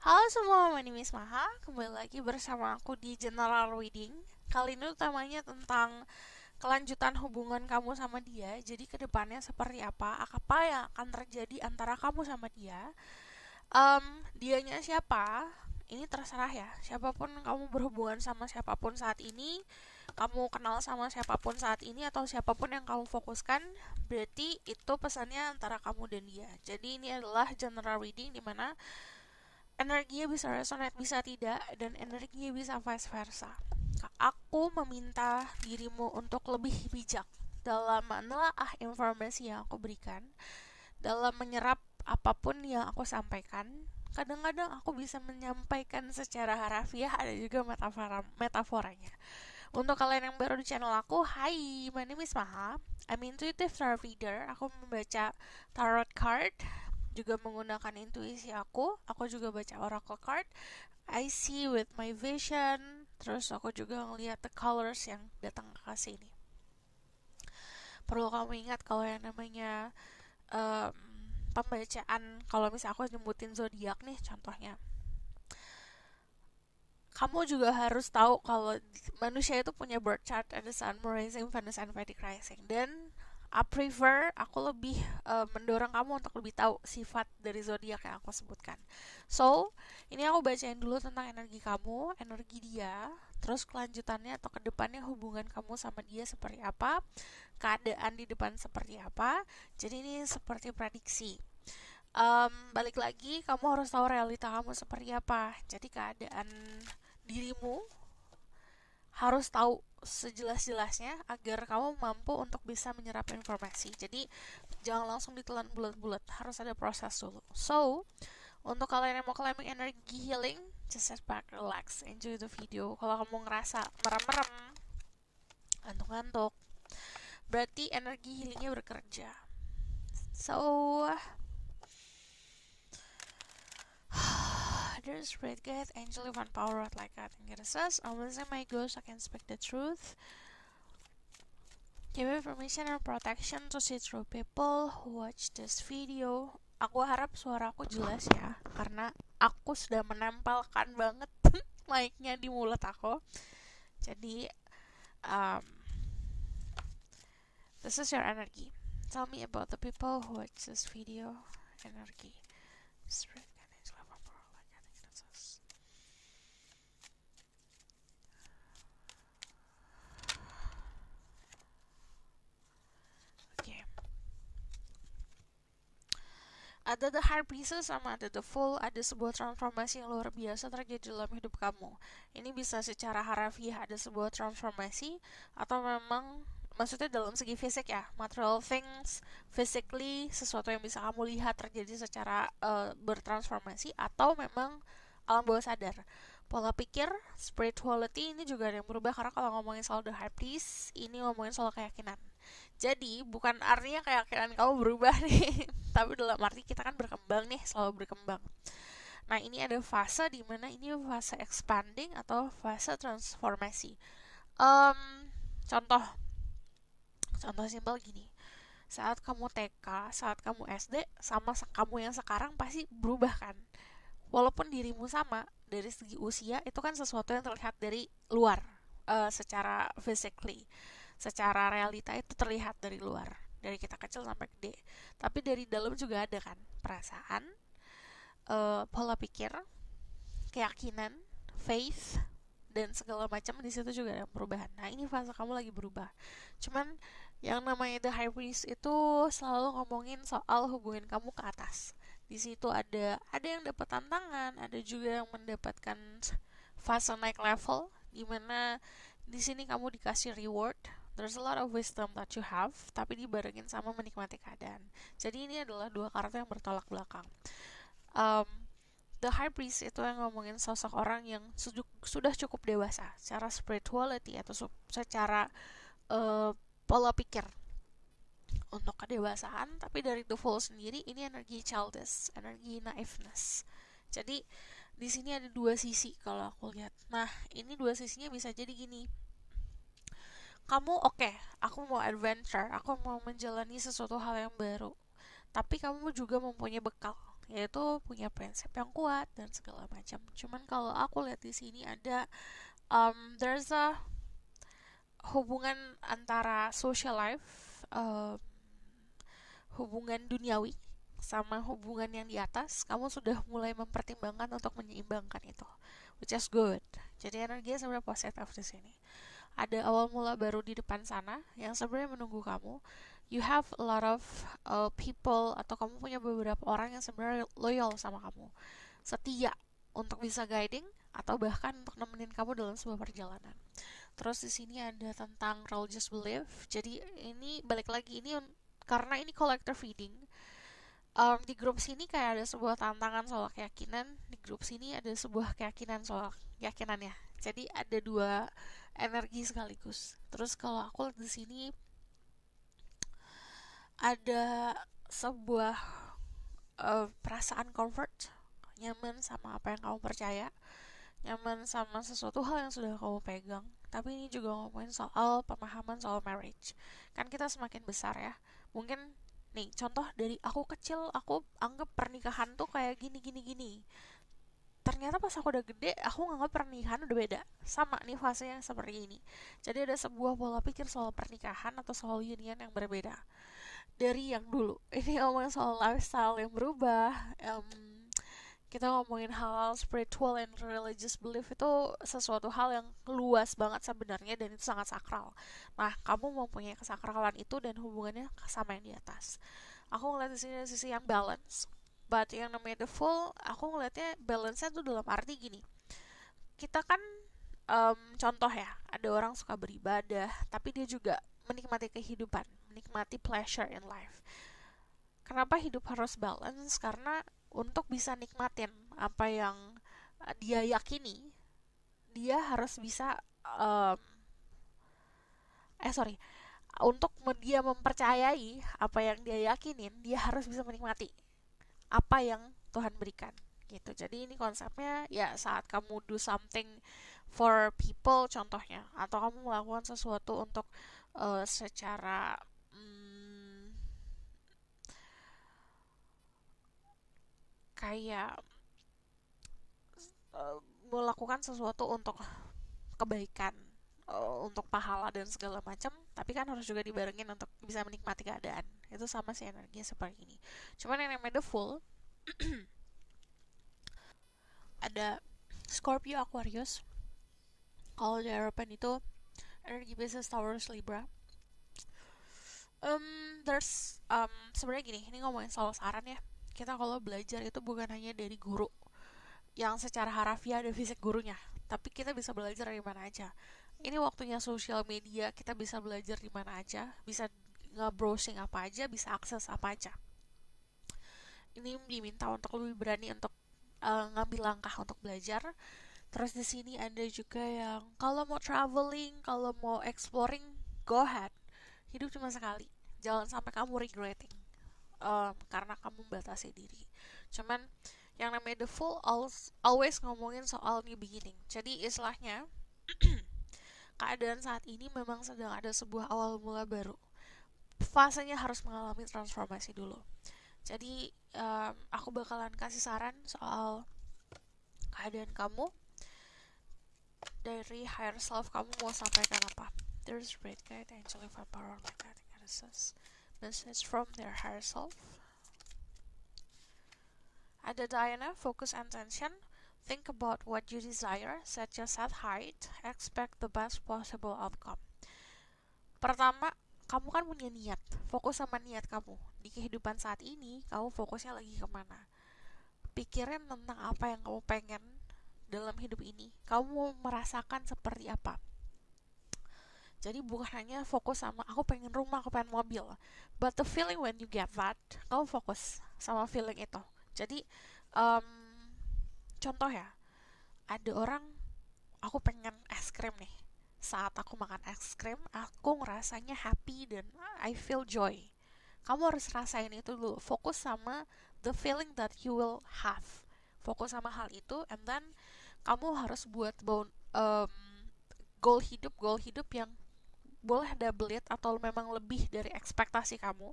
Halo semua, my name is Maha. Kembali lagi bersama aku di General Reading. Kali ini utamanya tentang kelanjutan hubungan kamu sama dia. Jadi kedepannya seperti apa yang akan terjadi antara kamu sama dia. Dianya siapa? Ini terserah ya. Siapapun kamu berhubungan sama siapapun saat ini, kamu kenal sama siapapun saat ini atau siapapun yang kamu fokuskan, berarti itu pesannya antara kamu dan dia. Jadi ini adalah general reading di mana energinya bisa resonate, bisa tidak, dan energinya bisa vice versa. Aku meminta dirimu untuk lebih bijak dalam menelaah informasi yang aku berikan, dalam menyerap apapun yang aku sampaikan. Kadang-kadang aku bisa menyampaikan secara harafiah, ada juga metaforanya. Untuk kalian yang baru di channel aku, hai, my name is Maha. I'm intuitive tarot reader. Aku membaca tarot card, juga menggunakan intuisi aku juga baca oracle card. I see with my vision, terus aku juga ngelihat the colors yang datang ke sini. Perlu kamu ingat kalau yang namanya um, pembacaan, kalau misalnya aku nyebutin zodiak nih contohnya, kamu juga harus tahu kalau manusia itu punya birth chart, ada Sun, Moon rising, Venus, and Vedic rising. Dan aku lebih mendorong kamu untuk lebih tahu sifat dari zodiak yang aku sebutkan. So, ini aku bacain dulu tentang energi kamu, energi dia, terus kelanjutannya atau kedepannya hubungan kamu sama dia seperti apa, keadaan di depan seperti apa. Jadi ini seperti prediksi. Balik lagi, kamu harus tahu realita kamu seperti apa. Jadi keadaan dirimu harus tahu sejelas-jelasnya agar kamu mampu untuk bisa menyerap informasi. Jadi jangan langsung ditelan bulat-bulat, harus ada proses dulu. So, untuk kalian yang mau claiming energy healing, just sit back, relax, enjoy the video. Kalau kamu ngerasa merem-merem, ngantuk-ngantuk, berarti energi healingnya bekerja. So, there's great guide, angel, divine power, like I think it says. Unless my ghost, I can speak the truth. Give me permission and protection to see through people who watch this video. Aku harap suaraku jelas ya, karena aku sudah menempelkan banget mic-nya di mulut aku. Jadi, um, this is your energy. Tell me about the people who watch this video. Energy. Spirit and angel of power, like I think it says. Oke. Ada the high priestess sama ada the full, ada sebuah transformasi yang luar biasa terjadi dalam hidup kamu. Ini bisa secara harafiah ada sebuah transformasi, atau memang maksudnya dalam segi fisik ya, material things, physically, sesuatu yang bisa kamu lihat terjadi secara bertransformasi, atau memang alam bawah sadar. Pola pikir, spirituality ini juga ada yang berubah, karena kalau ngomongin soal the high priest, ini ngomongin soal keyakinan. Jadi bukan artinya keyakinan kamu berubah nih, tapi dalam arti kita kan berkembang nih, selalu berkembang. Nah, ini ada fase di mana ini fase expanding atau fase transformasi. Contoh contoh simpel gini. Saat kamu TK, saat kamu SD, sama kamu yang sekarang pasti berubah kan. Walaupun dirimu sama, dari segi usia itu kan sesuatu yang terlihat dari luar, secara physically, secara realita itu terlihat dari luar, dari kita kecil sampai gede. Tapi dari dalam juga ada kan perasaan, pola pikir, keyakinan, faith, dan segala macam. Di situ juga ada perubahan. Nah, ini fase kamu lagi berubah. Cuman yang namanya the high priest itu selalu ngomongin soal hubungan kamu ke atas. Di situ ada yang dapat tantangan, ada juga yang mendapatkan fase naik level, dimana di sini kamu dikasih reward. There's a lot of wisdom that you have, tapi dibarengin sama menikmati keadaan. Jadi ini adalah dua kartu yang bertolak belakang. um, The High Priest itu yang ngomongin sosok orang yang sudah cukup dewasa secara spirituality atau secara pola pikir untuk kedewasaan. Tapi dari The Fool sendiri ini energi childish, energi naiveness. Jadi di sini ada dua sisi kalau aku lihat. Nah, ini dua sisinya bisa jadi gini. Kamu aku mau adventure, aku mau menjalani sesuatu hal yang baru. Tapi kamu juga mempunyai bekal, yaitu punya prinsip yang kuat dan segala macam. Cuman kalau aku lihat di sini ada there's a hubungan antara social life, hubungan duniawi sama hubungan yang di atas. Kamu sudah mulai mempertimbangkan untuk menyeimbangkan itu, which is good. Jadi energi sebenarnya positif di sini. Ada awal mula baru di depan sana yang sebenarnya menunggu kamu. You have a lot of people, atau kamu punya beberapa orang yang sebenarnya loyal sama kamu, setia untuk bisa guiding atau bahkan untuk nemenin kamu dalam sebuah perjalanan. Terus di sini ada tentang religious belief. Jadi ini balik lagi, ini karena ini collector reading. Di grup sini kayak ada sebuah tantangan soal keyakinan, di grup sini ada sebuah keyakinan soal keyakinan ya. Jadi ada dua energi sekaligus. Terus kalau aku lihat di sini ada sebuah perasaan comfort, nyaman sama apa yang kamu percaya, nyaman sama sesuatu hal yang sudah kamu pegang. Tapi ini juga ngomongin soal pemahaman soal marriage. Kan kita semakin besar ya. Mungkin nih contoh dari aku kecil, aku anggap pernikahan tuh kayak gini gini gini. Ternyata pas aku udah gede, aku nganggap pernikahan udah beda. Sama nih fasenya seperti ini. Jadi ada sebuah pola pikir soal pernikahan atau soal union yang berbeda dari yang dulu. Ini ngomongin soal lifestyle yang berubah. Kita ngomongin hal spiritual and religious belief, itu sesuatu hal yang luas banget sebenarnya dan itu sangat sakral. Nah, kamu mempunyai kesakralan itu dan hubungannya sama yang di atas. Aku ngeliat di sini sisi yang balance, but yang namanya the full, aku ngeliatnya balance-nya tuh dalam arti gini. Kita kan contoh ya, ada orang suka beribadah, tapi dia juga menikmati kehidupan, menikmati pleasure in life. Kenapa hidup harus balance? Karena untuk bisa nikmatin apa yang dia yakini, dia harus bisa um, untuk dia mempercayai apa yang dia yakinin, dia harus bisa menikmati apa yang Tuhan berikan gitu. Jadi ini konsepnya ya, saat kamu do something for people contohnya, atau kamu melakukan sesuatu untuk secara kayak melakukan sesuatu untuk kebaikan, untuk pahala dan segala macam, tapi kan harus juga dibarengin untuk bisa menikmati keadaan. Itu sama sih energinya seperti ini. Cuman yang namanya the full ada Scorpio, Aquarius. Kalau di Eropa itu energi Pisces, Taurus, Libra. There's sebenarnya gini, ini ngomongin soal saran ya. Kita kalau belajar itu bukan hanya dari guru yang secara harafiah ada fisik gurunya, tapi kita bisa belajar dari mana aja. Ini waktunya sosial media, kita bisa belajar di mana aja, bisa nge-browsing apa aja, bisa akses apa aja. Ini diminta untuk lebih berani untuk ngambil langkah untuk belajar. Terus di sini ada juga yang kalau mau traveling, kalau mau exploring, go ahead. Hidup cuma sekali, jangan sampai kamu regretting karena kamu batasi diri. Cuman yang namanya the full always ngomongin soal new beginning. Jadi istilahnya keadaan saat ini memang sedang ada sebuah awal mula baru. Fasenya harus mengalami transformasi dulu. Jadi aku bakalan kasih saran soal keadaan kamu. Dari higher self kamu mau sampaikan apa? There's great guide, angel of power, magnetic resonance, message from their higher self. Ada Diana, focus and attention. Think about what you desire, set your set height, expect the best possible outcome. Pertama, kamu kan punya niat. Fokus sama niat kamu. Di kehidupan saat ini, kamu fokusnya lagi kemana? Pikirin tentang apa yang kamu pengen dalam hidup ini. Kamu merasakan seperti apa? Jadi bukan hanya fokus sama aku pengen rumah, aku pengen mobil. But the feeling when you get that, kamu fokus sama feeling itu. Jadi contoh ya, ada orang, aku pengen es krim nih. Saat aku makan es krim, aku ngerasanya happy dan I feel joy. Kamu harus rasain itu dulu. Fokus sama the feeling that you will have. Fokus sama hal itu, and then kamu harus buat goal hidup yang boleh double it atau memang lebih dari ekspektasi kamu.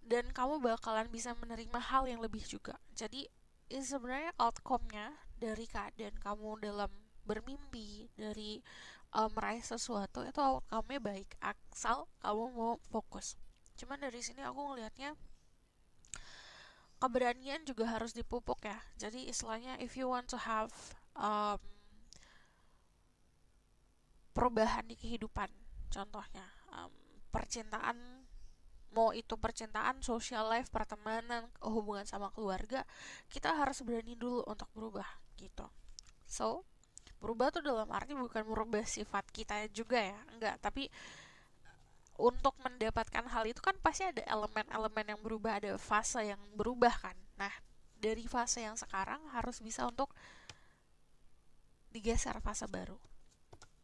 dan kamu bakalan bisa menerima hal yang lebih juga. Jadi sebenarnya outcome-nya dari keadaan kamu dalam bermimpi, dari meraih sesuatu, itu outcome-nya baik asal kamu mau fokus. Cuman dari sini aku ngelihatnya keberanian juga harus dipupuk ya. Jadi istilahnya if you want to have um, perubahan di kehidupan, contohnya percintaan, mau itu percintaan, social life, pertemanan, hubungan sama keluarga, kita harus berani dulu untuk berubah gitu. So berubah tuh dalam arti bukan merubah sifat kita juga ya, enggak, tapi untuk mendapatkan hal itu kan pasti ada elemen-elemen yang berubah, ada fase yang berubah kan. Nah, dari fase yang sekarang harus bisa untuk digeser fase baru.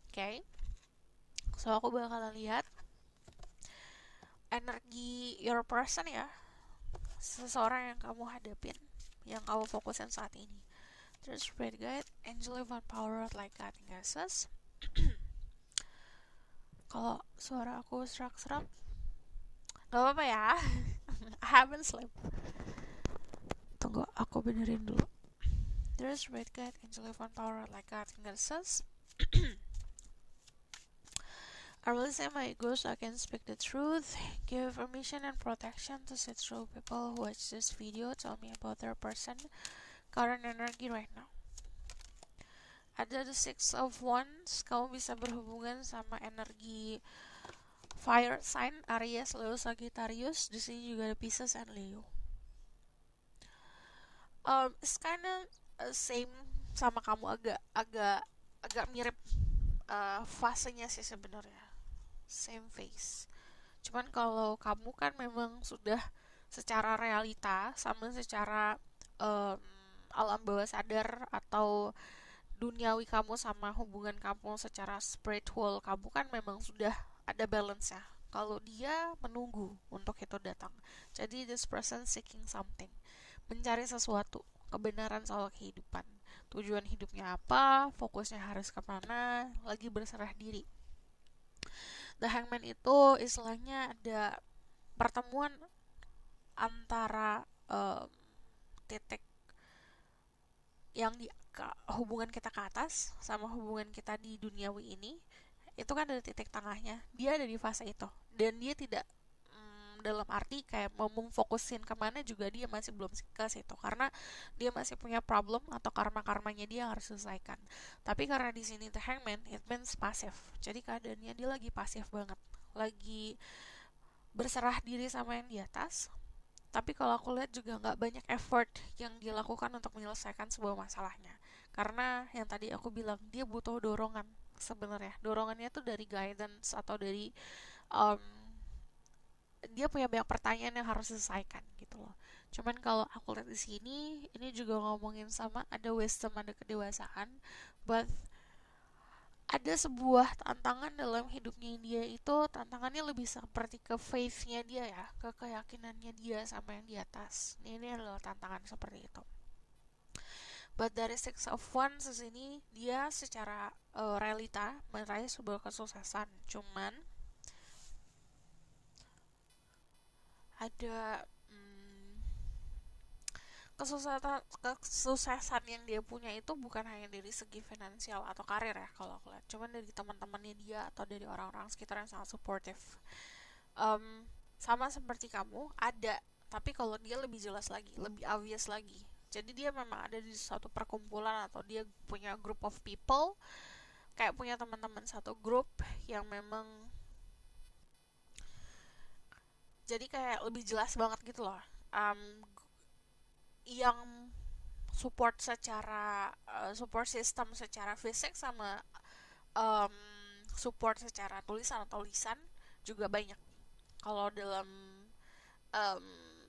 Oke, okay? So aku bakalan lihat energi your person ya, seseorang yang kamu hadapin, yang kamu fokusin saat ini. Terus spread guide, angel of power like cutting gases. Kalau suara aku serak-serak, gak apa-apa ya. I haven't slept. Tunggu, aku benerin dulu. There's red cat, angel of power like cutting gases. I really say my ghost, I can speak the truth. Give permission and protection to sit through people who watch this video. Tell me about their person, current energy right now. Ada the Six of Wands, kamu bisa berhubungan sama energi fire sign, Aries, Leo, Sagittarius. Di sini juga ada Pisces and Leo. It's kinda same sama kamu, agak mirip fasenya sih sebenarnya. Same face. Cuman kalau kamu kan memang sudah secara realita sama secara alam bawah sadar atau duniawi kamu sama hubungan kamu secara spiritual kamu kan memang sudah ada balance ya. Kalau dia menunggu untuk itu datang. Jadi this person seeking something, mencari sesuatu, kebenaran soal kehidupan, tujuan hidupnya apa, fokusnya harus kemana, lagi berserah diri. The Hangman itu istilahnya ada pertemuan antara titik yang di hubungan kita ke atas sama hubungan kita di duniawi ini, itu kan ada titik tengahnya, dia ada di fase itu, dan dia tidak dalam arti kayak mau memfokusin kemana juga dia masih belum ke situ karena dia masih punya problem atau karma-karmanya dia yang harus selesaikan. Tapi karena di sini the hangman, it means pasif, jadi keadaannya dia lagi pasif banget, lagi berserah diri sama yang di atas. Tapi kalau aku lihat juga nggak banyak effort yang dilakukan untuk menyelesaikan sebuah masalahnya, karena yang tadi aku bilang dia butuh dorongan. Sebenarnya dorongannya tuh dari guidance atau dari um, dia punya banyak pertanyaan yang harus diselesaikan gitu loh. Cuman kalau aku lihat di sini, ini juga ngomongin sama ada wisdom, ada kedewasaan, but ada sebuah tantangan dalam hidupnya dia, itu tantangannya lebih seperti ke faith-nya dia ya, ke keyakinannya dia sama yang di atas. Ini adalah tantangan seperti itu. But dari Six of Wands ini dia secara realita meraih sebuah kesuksesan. Cuman ada kesuksesan yang dia punya itu bukan hanya dari segi finansial atau karir ya kalau aku lihat, cuman dari teman-temannya dia atau dari orang-orang sekitar yang sangat supportive. Sama seperti kamu ada, tapi kalau dia lebih jelas lagi, lebih obvious lagi. Jadi dia memang ada di suatu perkumpulan atau dia punya group of people, kayak punya teman-teman satu grup yang memang jadi kayak lebih jelas banget gitu loh, yang support secara support system secara fisik sama um, support secara tulisan atau lisan juga banyak. Kalau dalam um,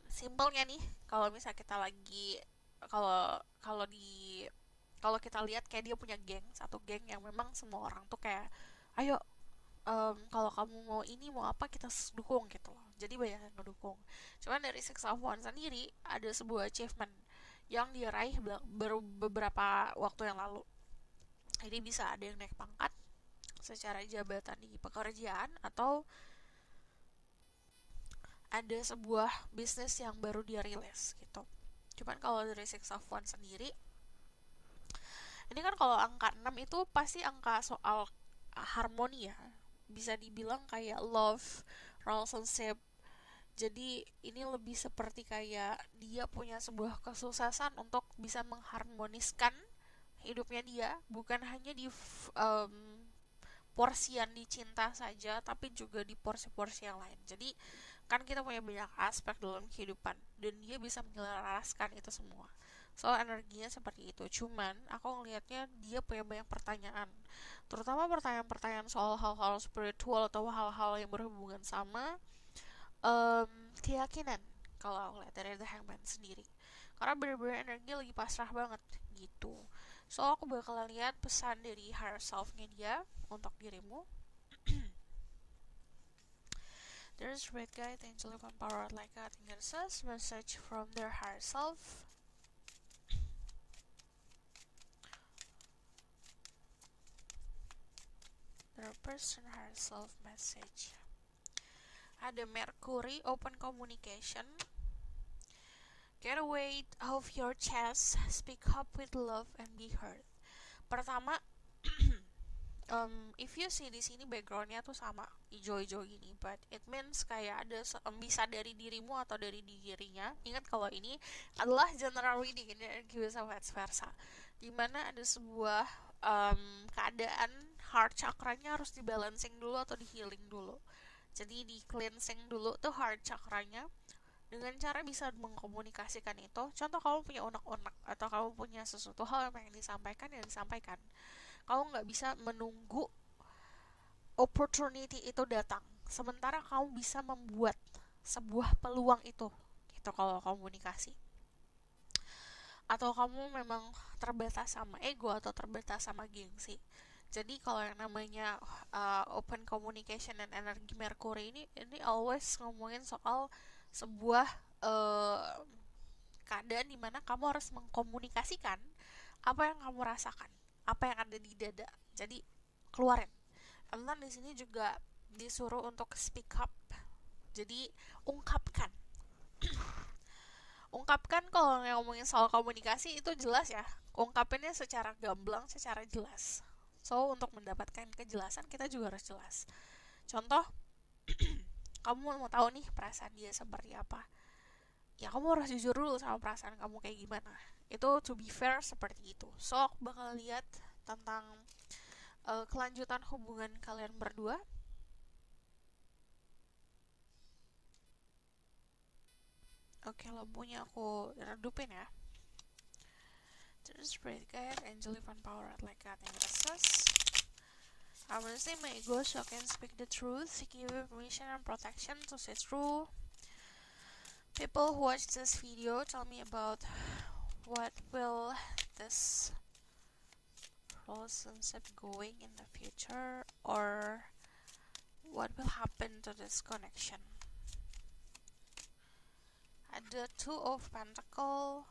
simpelnya nih, kalau misal kita lagi kalau kalau di kalau kita lihat kayak dia punya geng, satu geng yang memang semua orang tuh kayak ayo, kalau kamu mau ini mau apa kita dukung gitu loh, jadi banyak yang ngedukung. Cuman dari Six of Wands sendiri ada sebuah achievement yang dia raih baru beberapa waktu yang lalu. Jadi bisa ada yang naik pangkat secara jabatan di pekerjaan, atau ada sebuah bisnis yang baru dia rilis gitu. Cuman kalau dari Six of Wands sendiri, ini kan kalau angka 6 itu pasti angka soal harmoni ya. Bisa dibilang kayak love, relationship. Jadi ini lebih seperti kayak dia punya sebuah kesuksesan untuk bisa mengharmoniskan hidupnya dia, bukan hanya di porsian di cinta saja, tapi juga di porsi-porsi yang lain. Jadi kan kita punya banyak aspek dalam kehidupan dan dia bisa menyelaraskan itu semua. So energinya seperti itu. Cuman aku ngelihatnya dia punya banyak pertanyaan, terutama pertanyaan-pertanyaan soal hal-hal spiritual atau hal-hal yang berhubungan sama keyakinan. Kalau aku lihat dari The Hangman sendiri, karena bener-bener energi lagi pasrah banget gitu. So aku bakal lihat pesan dari higher self-nya dia untuk dirimu. There's red guide, angel of power like a says message from their higher self. Their person higher self message. Ada Mercury, open communication. Get away of your chest, speak up with love and be heard. Pertama, if you see di sini backgroundnya tuh sama hijau-hijau gini, but it means kayak ada bisa dari dirimu atau dari dirinya. Ingat kalau ini adalah general reading, ini bisa vice versa, dimana ada sebuah keadaan heart chakranya harus dibalancing dulu atau di healing dulu. Jadi di cleansing dulu tuh heart chakranya dengan cara bisa mengkomunikasikan itu. Contoh kamu punya unek-unek atau kamu punya sesuatu hal yang pengen disampaikan, ya disampaikan. Kamu nggak bisa menunggu opportunity itu datang, sementara kamu bisa membuat sebuah peluang itu gitu kalau komunikasi. Atau kamu memang terbatas sama ego atau terbatas sama gengsi. Jadi kalau yang namanya open communication dan energi Mercury ini always ngomongin soal sebuah keadaan dimana kamu harus mengkomunikasikan apa yang kamu rasakan, apa yang ada di dada. Jadi keluarin. Ellen di sini juga disuruh untuk speak up. Jadi ungkapkan. Ungkapkan kalau ngomongin soal komunikasi itu jelas ya. Ungkapinnya secara gamblang, secara jelas. So untuk mendapatkan kejelasan kita juga harus jelas. Contoh, kamu mau tahu nih perasaan dia seperti apa, ya kamu harus jujur dulu sama perasaan kamu kayak gimana. Itu to be fair seperti itu. So aku bakal lihat tentang kelanjutan hubungan kalian berdua. Oke, lampunya aku redupin ya. Terus Spirit Guide, Angel Divine Power like God and Graces. I will say my ego so I can speak the truth, give you permission and protection to say true. People who watch this video, tell me about what will this relationship going in the future, or what will happen to this connection. Ada Two of Pentacles.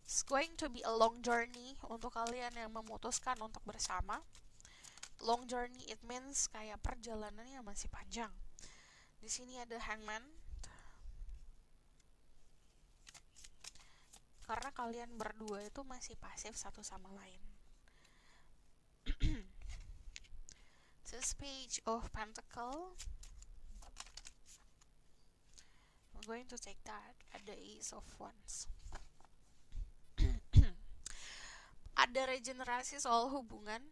It's going to be a long journey untuk kalian yang memutuskan untuk bersama. Long journey it means kayak perjalanannya masih panjang. Di sini ada Hangman. Karena kalian berdua itu masih pasif satu sama lain. This Page of Pentacles. I'm going to take that. Ada Ace of Wands. Ada regenerasi soal hubungan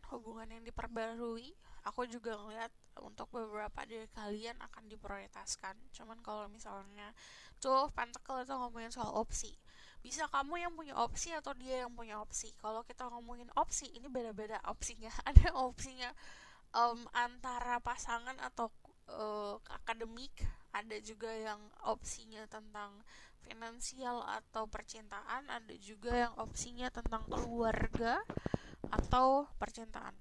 yang diperbarui. Aku juga ngeliat untuk beberapa dari kalian akan diprioritaskan. Cuman kalau misalnya tuh Pentacle itu ngomongin soal opsi, bisa kamu yang punya opsi atau dia yang punya opsi. Kalau kita ngomongin opsi, ini beda-beda opsinya. Ada opsinya antara pasangan atau akademik, ada juga yang opsinya tentang finansial atau percintaan, ada juga yang opsinya tentang keluarga atau percintaan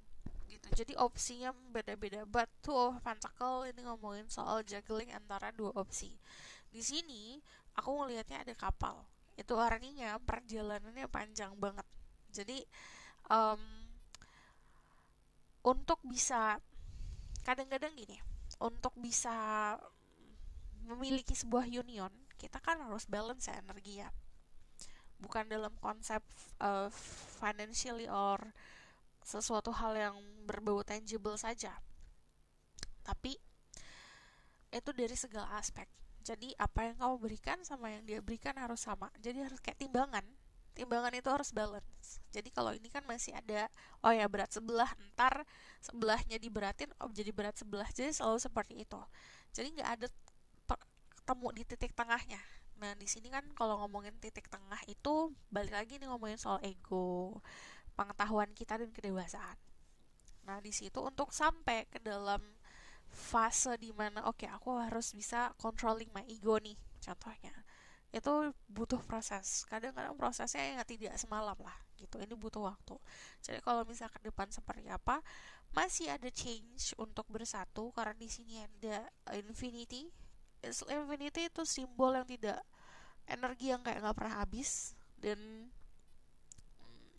gitu. Jadi opsinya beda-beda. But Two of Pentacles ini ngomongin soal juggling antara dua opsi. Di sini aku ngelihatnya ada kapal. Itu artinya perjalanannya panjang banget. Jadi untuk bisa, kadang-kadang gini, untuk bisa memiliki sebuah union, kita kan harus balance ya energi ya, bukan dalam konsep financially or sesuatu hal yang berbau tangible saja, tapi itu dari segala aspek. Jadi apa yang kamu berikan sama yang dia berikan harus sama, jadi harus kayak timbangan itu harus balance. Jadi kalau ini kan masih ada, oh ya berat sebelah, ntar sebelahnya diberatin, oh jadi berat sebelah, jadi selalu seperti itu. Jadi nggak ada ketemu di titik tengahnya. Nah di sini kan kalau ngomongin titik tengah itu balik lagi nih ngomongin soal ego, pengetahuan kita dan kedewasaan. Nah di situ untuk sampai ke dalam fase dimana oke, aku harus bisa controlling my ego nih contohnya, itu butuh proses. Kadang-kadang prosesnya ya tidak semalam lah gitu, ini butuh waktu. Jadi kalau misalkan ke depan seperti apa, masih ada change untuk bersatu karena di sini ada infinity. Infinity itu simbol yang tidak, energi yang kayak nggak pernah habis, dan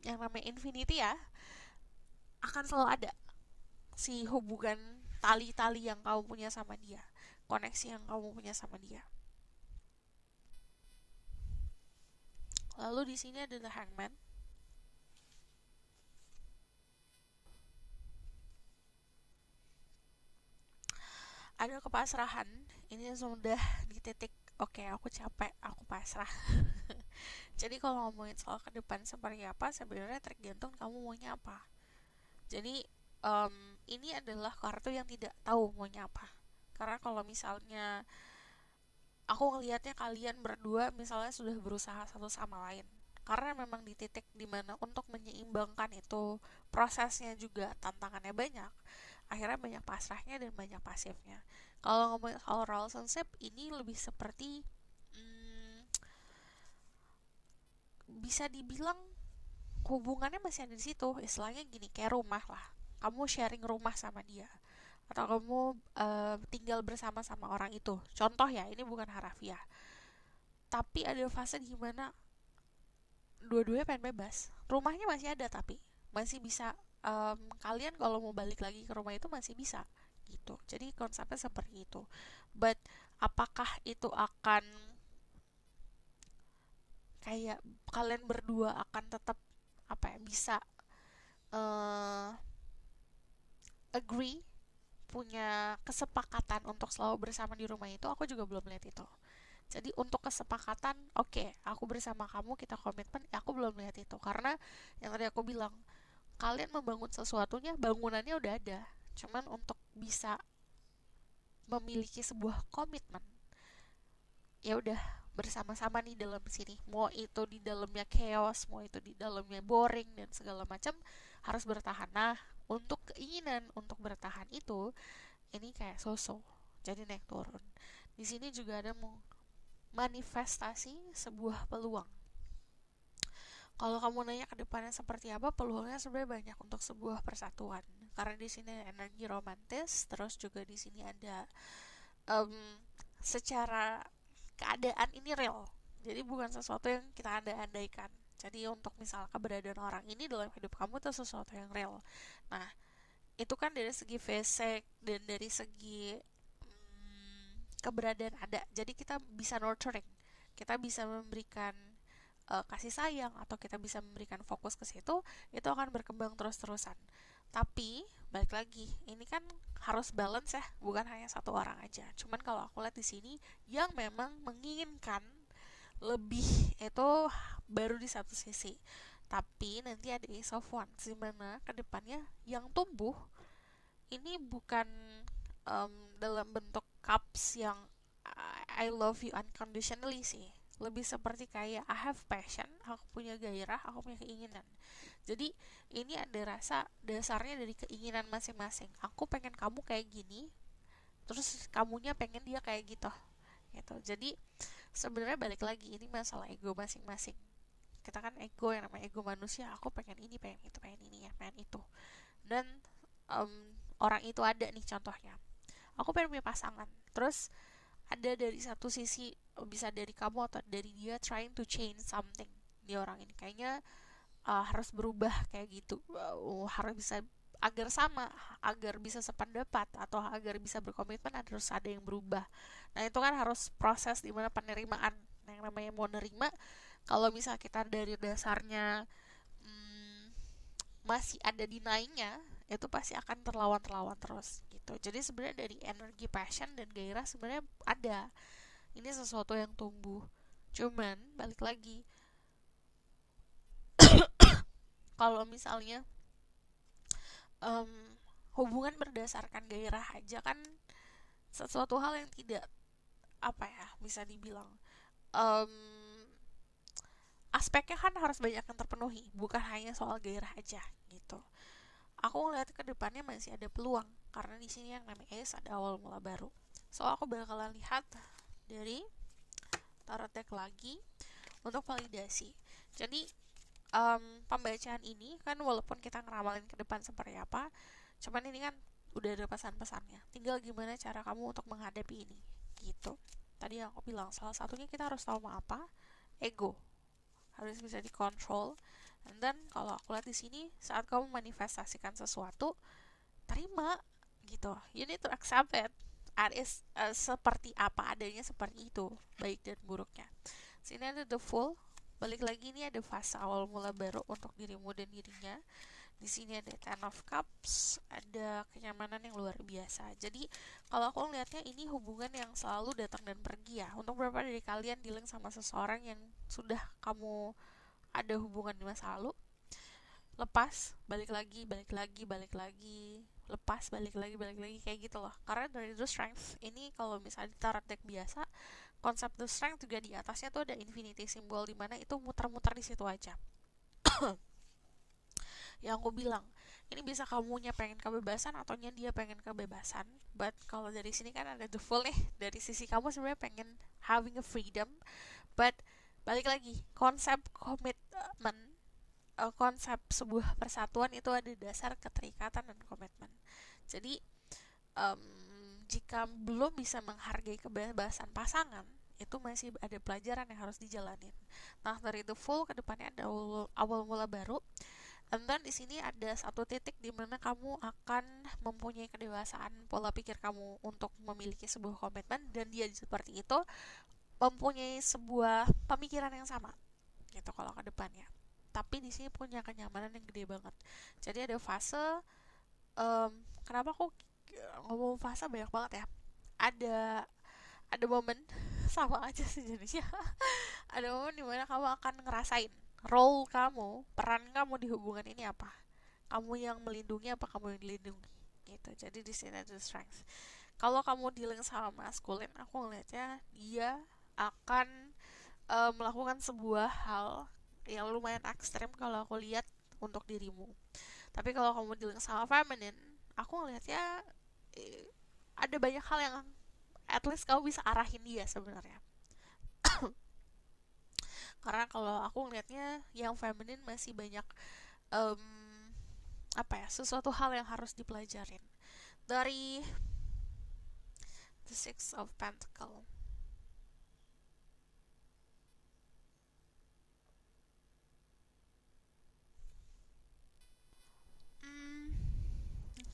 yang namanya infinity ya akan selalu ada si hubungan, tali-tali yang kamu punya sama dia, koneksi yang kamu punya sama dia. Lalu di sini ada the hangman. Ada kepasrahan. Ini sudah di titik oke, aku capek, aku pasrah. Jadi kalau ngomongin soal ke depan seperti apa, sebenarnya tergantung kamu maunya apa. Jadi ini adalah kartu yang tidak tahu maunya apa. Karena kalau misalnya aku ngelihatnya kalian berdua misalnya sudah berusaha satu sama lain, karena memang di titik dimana untuk menyeimbangkan itu prosesnya juga tantangannya banyak, akhirnya banyak pasrahnya dan banyak pasifnya. Kalau ngomongin soal relationship ini lebih seperti bisa dibilang hubungannya masih ada di situ, istilahnya gini kayak rumah lah, kamu sharing rumah sama dia atau kamu tinggal bersama sama orang itu, contoh ya, ini bukan harafiah, tapi ada fase di mana dua-duanya pengen bebas, rumahnya masih ada tapi masih bisa, kalian kalau mau balik lagi ke rumah itu masih bisa gitu. Jadi konsepnya seperti itu. But apakah itu akan kayak kalian berdua akan tetap apa ya, bisa uh, agree, punya kesepakatan untuk selalu bersama di rumah itu, aku juga belum lihat itu. Jadi untuk kesepakatan, oke, aku bersama kamu, kita komitmen, ya aku belum lihat itu. Karena yang tadi aku bilang, kalian membangun sesuatunya, bangunannya udah ada. Cuman untuk bisa memiliki sebuah komitmen, ya udah bersama-sama nih dalam sini. Mau itu di dalamnya chaos, mau itu di dalamnya boring dan segala macam, harus bertahan. Nah, untuk keinginan untuk bertahan itu, ini kayak sosok. Jadi naik turun. Di sini juga ada manifestasi sebuah peluang. Kalau kamu nanya ke depannya seperti apa, peluangnya sebenarnya banyak untuk sebuah persatuan. Karena di sini ada energi romantis, terus juga di sini ada um, secara keadaan ini real. Jadi bukan sesuatu yang kita andai-andaikan. Jadi untuk misal keberadaan orang ini dalam hidup kamu itu sesuatu yang real. Nah, itu kan dari segi fisik dan dari segi keberadaan ada. Jadi kita bisa nurturing, kita bisa memberikan kasih sayang, atau kita bisa memberikan fokus ke situ, itu akan berkembang terus-terusan. Tapi balik lagi, ini kan harus balance ya, bukan hanya satu orang aja. Cuman kalau aku lihat di sini, yang memang menginginkan lebih itu baru di satu sisi. Tapi nanti ada Ace of Wands, dimana kedepannya yang tumbuh ini bukan dalam bentuk cups yang I love you unconditionally sih, lebih seperti kayak I have passion, aku punya gairah, aku punya keinginan. Jadi ini ada rasa dasarnya dari keinginan masing-masing, aku pengen kamu kayak gini, terus kamunya pengen dia kayak gitu gitu. Jadi sebenarnya balik lagi, ini masalah ego masing-masing. Kita kan ego, yang namanya ego manusia, aku pengen ini, pengen itu, pengen ini ya, pengen itu. Dan um, orang itu ada nih contohnya, aku pengen punya pasangan, terus ada dari satu sisi, bisa dari kamu atau dari dia, trying to change something di orang ini, kayaknya harus berubah kayak gitu, harus bisa agar sama, agar bisa sependapat atau agar bisa berkomitmen harus ada yang berubah. Nah itu kan harus proses dimana penerimaan. Nah, yang namanya mau nerima, kalau misal kita dari dasarnya hmm, masih ada denyingnya, itu pasti akan terlawan terus gitu. Jadi sebenarnya dari energi, passion dan gairah sebenarnya ada. Ini sesuatu yang tumbuh. Cuman balik lagi, kalau misalnya em, hubungan berdasarkan gairah aja kan sesuatu hal yang tidak, apa ya, bisa dibilang em, aspeknya kan harus banyak yang terpenuhi, bukan hanya soal gairah aja gitu. Aku ngeliat ke depannya masih ada peluang karena di sini yang namanya Ace ada awal mula baru. So aku bakalan lihat dari tarot deck lagi untuk validasi. Jadi pembacaan ini kan walaupun kita ngeramalin ke depan seperti apa, cuman ini kan udah ada pesan-pesannya. Tinggal gimana cara kamu untuk menghadapi ini gitu. Tadi yang aku bilang salah satunya kita harus tahu mau apa, ego harus bisa dikontrol. And then kalau aku lihat di sini saat kamu manifestasikan sesuatu, terima gitu. You need to accept it. Is seperti apa adanya, seperti itu, baik dan buruknya. Sini ada the full. Balik lagi ini ada fase awal mula baru untuk dirimu dan dirinya. Di sini ada Ten of Cups, ada kenyamanan yang luar biasa. Jadi kalau aku lihatnya ini hubungan yang selalu datang dan pergi ya. Untuk beberapa dari kalian dealing sama seseorang yang sudah kamu ada hubungan di masa lalu, lepas, balik lagi, balik lagi, balik lagi, lepas, balik lagi kayak gitu loh. Karena dari the strength ini kalau misalnya di tarot deck biasa, konsep the strength juga di atasnya tuh ada infinity symbol di mana itu muter-muter di situ aja. Yang aku bilang, ini bisa kamunya pengen kebebasan atau dia pengen kebebasan. But kalau dari sini kan ada the full nih, dari sisi kamu sebenarnya pengen having a freedom. But balik lagi, konsep komitmen, konsep sebuah persatuan itu ada dasar keterikatan dan komitmen. Jadi um, jika belum bisa menghargai kebebasan pasangan, itu masih ada pelajaran yang harus dijalanin. Nah dari itu full kedepannya ada awal mula baru. And then di sini ada satu titik di mana kamu akan mempunyai kedewasaan pola pikir kamu untuk memiliki sebuah komitmen, dan dia seperti itu mempunyai sebuah pemikiran yang sama gitu kalau ke depannya. Tapi di sini punya kenyamanan yang gede banget. Jadi ada fase, um, kenapa aku ngomong fase banyak banget ya? Ada momen sama aja sejenisnya. Ada momen dimana kamu akan ngerasain role kamu, peran kamu di hubungan ini apa. Kamu yang melindungi apa kamu yang dilindungi gitu. Jadi di sini ada strength. Kalau kamu dealing sama maskulin, aku ngeliatnya dia akan melakukan sebuah hal yang lumayan ekstrem kalau aku lihat untuk dirimu. Tapi kalau kamu dealing sama feminine, aku ngelihatnya ada banyak hal yang at least kamu bisa arahin dia sebenarnya. Karena kalau aku ngelihatnya yang feminine masih banyak um, apa ya, sesuatu hal yang harus dipelajarin dari the Six of Pentacle.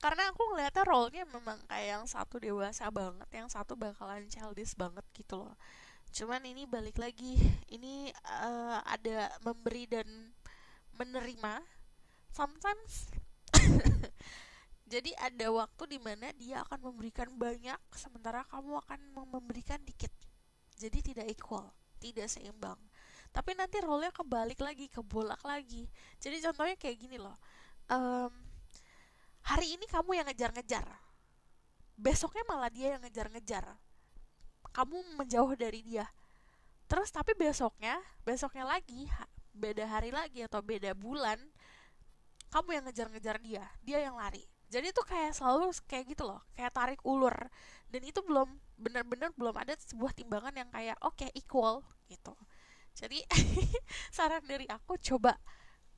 Karena aku ngeliatnya role-nya memang kayak yang satu dewasa banget, yang satu bakalan childish banget gitu loh. Cuman ini balik lagi, ini ada memberi dan menerima sometimes. Jadi ada waktu dimana dia akan memberikan banyak, sementara kamu akan memberikan dikit. Jadi tidak equal, tidak seimbang. Tapi nanti role-nya kebalik lagi, kebolak lagi. Jadi contohnya kayak gini loh. um, Hari ini kamu yang ngejar-ngejar, besoknya malah dia yang ngejar-ngejar, kamu menjauh dari dia. Terus tapi besoknya lagi, beda hari lagi atau beda bulan, kamu yang ngejar-ngejar dia, dia yang lari. Jadi itu kayak selalu kayak gitu loh, kayak tarik ulur. Dan itu belum benar-benar belum ada sebuah timbangan yang kayak oke, equal gitu. Jadi saran dari aku, coba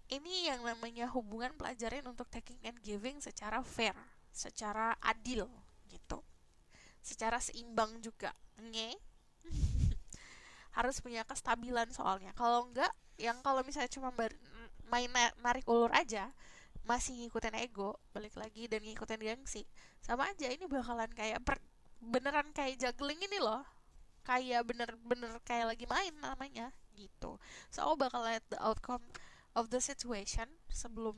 ini yang namanya hubungan, pelajarin untuk taking and giving secara fair, secara adil gitu, secara seimbang juga. Nge harus punya kestabilan soalnya. Kalau enggak, yang kalau misalnya cuma main narik ulur aja, masih ngikutin ego, balik lagi, dan ngikutin gengsi, sama aja ini bakalan kayak beneran kayak juggling ini loh, kayak bener-bener kayak lagi main namanya gitu. So aku bakal lihat the outcome of the situation. Sebelum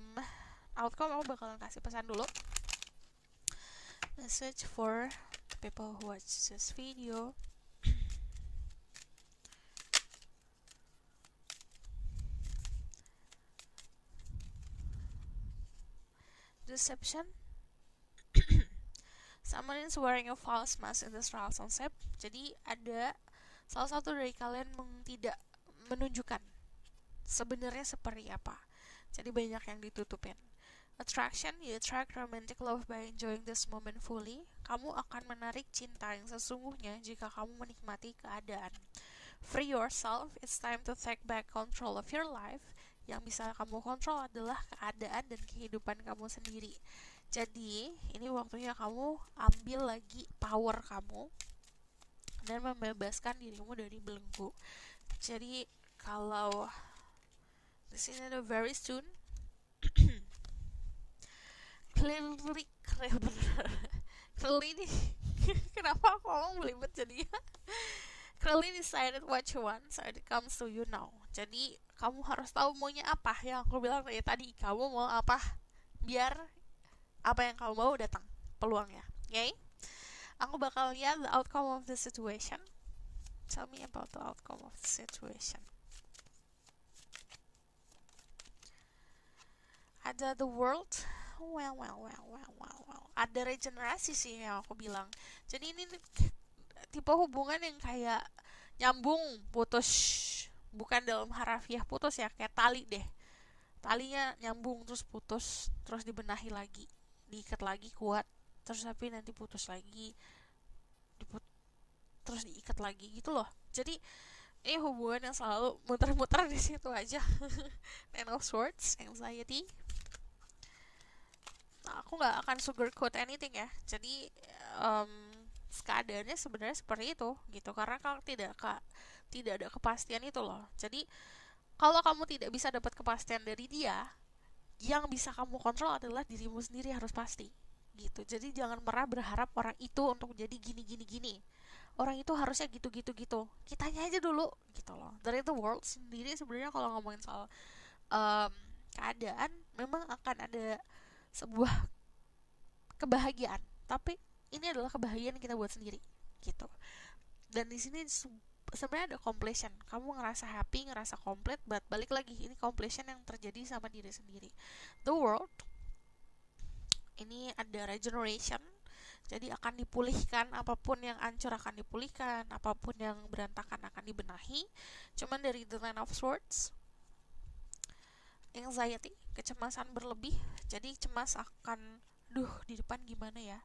outcome aku bakalan kasih pesan dulu, message for people who watch this video. Deception. Someone is wearing a false mask in this relationship. Jadi ada salah satu dari kalian tidak menunjukkan sebenarnya seperti apa. Jadi banyak yang ditutupin. Attraction, you attract romantic love by enjoying this moment fully. Kamu akan menarik cinta yang sesungguhnya jika kamu menikmati keadaan. Free yourself, it's time to take back control of your life. Yang bisa kamu kontrol adalah keadaan dan kehidupan kamu sendiri. Jadi, ini waktunya kamu ambil lagi power kamu dan membebaskan dirimu dari belenggu. Jadi, kalau this is very soon, clearly nih kenapa aku ngomong belibet jadinya. Clearly decided what you want, so it comes to you now. Jadi kamu harus tahu maunya apa, yang aku bilang tadi, kamu mau apa, biar apa yang kamu mau datang peluangnya. Okay? Aku bakal lihat the outcome of the situation. Tell me about the outcome of the situation. Ada the world. Well. Ada regenerasi sih yang aku bilang. Jadi ini tipe hubungan yang kayak nyambung, putus. Bukan dalam harafiah putus ya, kayak tali deh. Talinya nyambung terus putus, terus dibenahi lagi, diikat lagi kuat, terus tapi nanti putus lagi, terus diikat lagi gitu loh. Jadi ini hubungan yang selalu muter-muter di situ aja. Ten of Swords, anxiety. Nah, aku nggak akan sugarcoat anything ya. Jadi keadaannya sebenarnya seperti itu gitu, karena kalau tidak ada kepastian itu loh. Jadi kalau kamu tidak bisa dapat kepastian dari dia, yang bisa kamu kontrol adalah dirimu sendiri, harus pasti gitu. Jadi jangan pernah berharap orang itu untuk jadi gini. Orang itu harusnya gitu. Kitanya aja dulu gitu loh. Dari the world sendiri sebenarnya kalau ngomongin soal keadaan, memang akan ada sebuah kebahagiaan, tapi ini adalah kebahagiaan yang kita buat sendiri gitu. Dan di sini sebenarnya ada completion, kamu ngerasa happy, ngerasa complete, but balik lagi ini completion yang terjadi sama diri sendiri. The world ini ada regeneration, jadi akan dipulihkan, apapun yang hancur akan dipulihkan, apapun yang berantakan akan dibenahi. Cuman dari the Nine of Swords, anxiety, kecemasan berlebih. Jadi cemas akan, di depan gimana ya,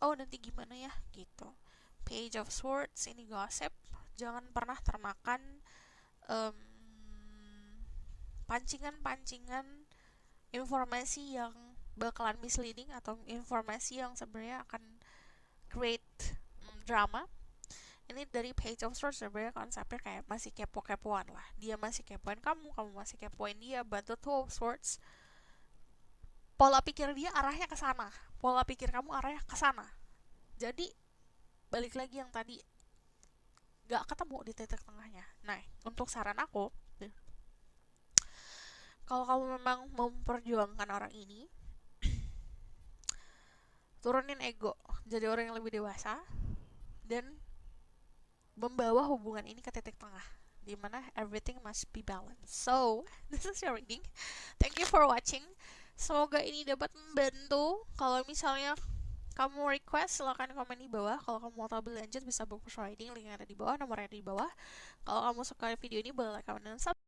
nanti gimana ya gitu. Page of Swords, ini gossip. Jangan pernah termakan pancingan informasi yang bakalan misleading, atau informasi yang sebenarnya akan create drama. Ini dari Page of Swords sebenarnya konsepnya kayak masih kepo-kepoan lah. Dia masih kepoin kamu masih kepoin dia. But the Two of Swords, pola pikir dia arahnya ke sana, pola pikir kamu arahnya ke sana. Jadi balik lagi yang tadi, gak ketemu di titik tengahnya. Nah, untuk saran aku, kalau kamu memang memperjuangkan orang ini, turunin ego, jadi orang yang lebih dewasa, dan membawa hubungan ini ke titik tengah, dimana everything must be balanced. So, this is your reading. Thank you for watching. Semoga ini dapat membantu. Kalau misalnya kamu request, silahkan komen di bawah. Kalau kamu mau tahu lebih lanjut, bisa book reading, link ada di bawah, nomornya ada di bawah. Kalau kamu suka video ini, boleh like, comment, dan subscribe.